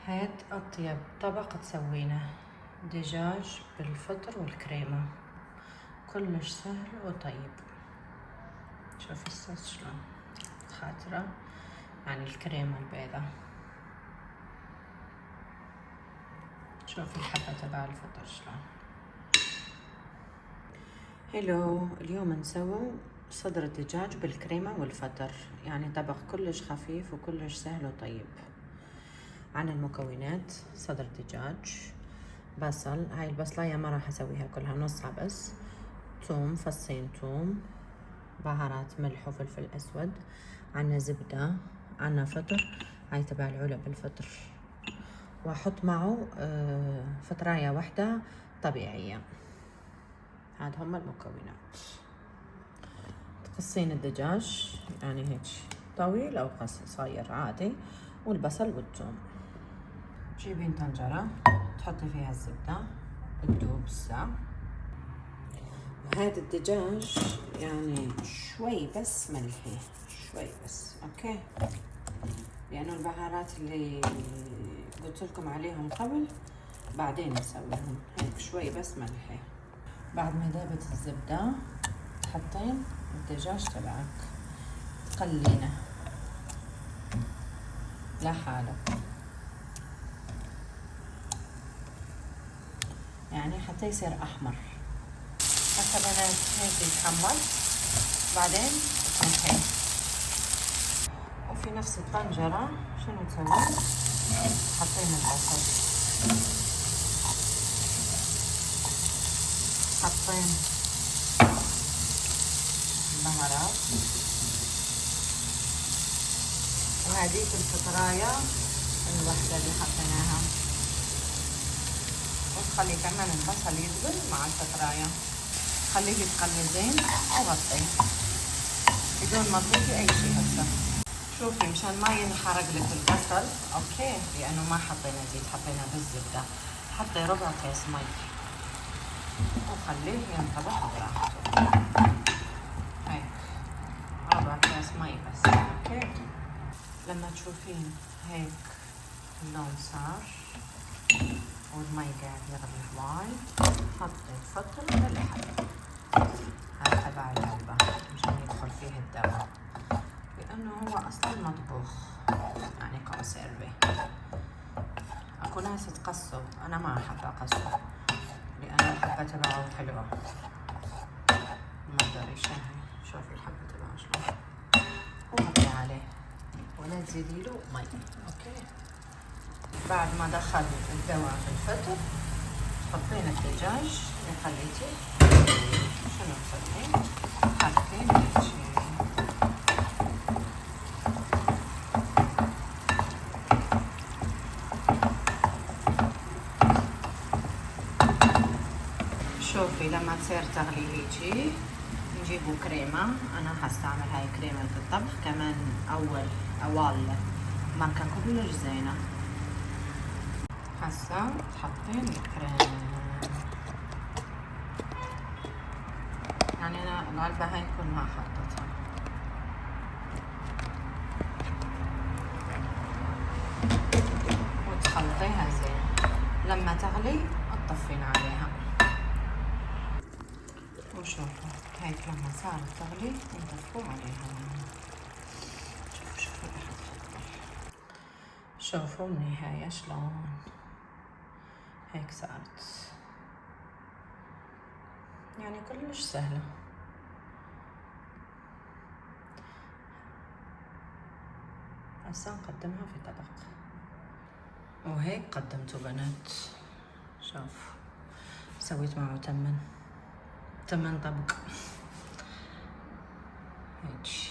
هاد أطيب طبق تسوينه دجاج بالفطر والكريمة، كلش سهل وطيب. شوفي الصوص شلون خاطرة، يعني الكريمة البيضة. شوفي الحبة تبع الفطر شلون. هلو، اليوم نسوي صدر الدجاج بالكريمة والفطر، يعني طبق كلش خفيف وكلش سهل وطيب. عن المكونات: صدر دجاج، بصل، هاي البصلاية ما راح اسويها كلها، نصها بس، ثوم، فصين ثوم، بهارات ملح وفلفل اسود، عنا زبدة، عنا فطر، هاي تبع العلب الفطر، واحط معه فطراية واحدة طبيعية. هاد هم المكونات. تقصين الدجاج يعني هيك طويل او قصير عادي، والبصل والثوم. تجيبين طنجرة تحطي فيها الزبدة تذوب الساعة. هذا الدجاج يعني شوي بس ملحي، شوي بس، اوكي، لانه البهارات اللي قلت لكم عليهم قبل بعدين نسويهم، هيك شوي بس ملحي. بعد ما ذابت الزبدة تحطين الدجاج تبعك، تقلينه لحاله، يعني حتى يصير احمر. هسه بنات هيك يتحمر، بعدين تنحيه. وفي نفس الطنجرة شنو تسوي؟ حطينا البصل، حطين البهارات، وهذيك الفطراية الوحدة اللي حطيناها، وتخلي كمان البصل يذبل مع الفطراية. خليه يتقلزين وغطيه بدون ما تضيفي اي شيء. هسه شوفي مشان ما ينحرق لك البصل، اوكي، لانه ما حطينا زيت، حطينا بس زبده، حطي ربع كيس مي وخليه ينطبخ براحته. هيك ربع كيس مي بس، اوكي. لما تشوفين هيك اللون صار والمي قاعد يغلي وايد، حطي الفطر بالحل، هاي تبع العلبة مشان يدخل فيه الدواء، لأنه هو أصلا مطبوخ يعني كونسيرفي. أكو ناس تقصه، أنا ما أحب أقصه لأن الحبة تبعه حلوة، ما أقدر يشهي. شوفي الحبة تبعه شلون، وحطي عليه ولا تزيدي له مي، أوكي. بعد ما دخل الدواء في الفطر تحطين الدجاج اللي خليتيه، شنو تسوين؟ حطين هيجي شوفي لما تصير تغلي هيجي نجيبوا كريمة. أنا حستعمل هاي كريمة الطبخ كمان، أول ماركة كلش زينة. هسا تحطين الكريمة، يعني أنا العلبة هاي كلها حطيتها، وتخلطيها زين. لما تغلي تطفين عليها، وشوفوا هيك لما صارت تغلي نطفوا عليها. شوفوا راح تفضل، شوفوا النهاية شلون هيك صارت، يعني كلش سهلة. هسا نقدمها في طبق، وهيك قدمته بنات. شوف سويت معه 8 طبق هيك.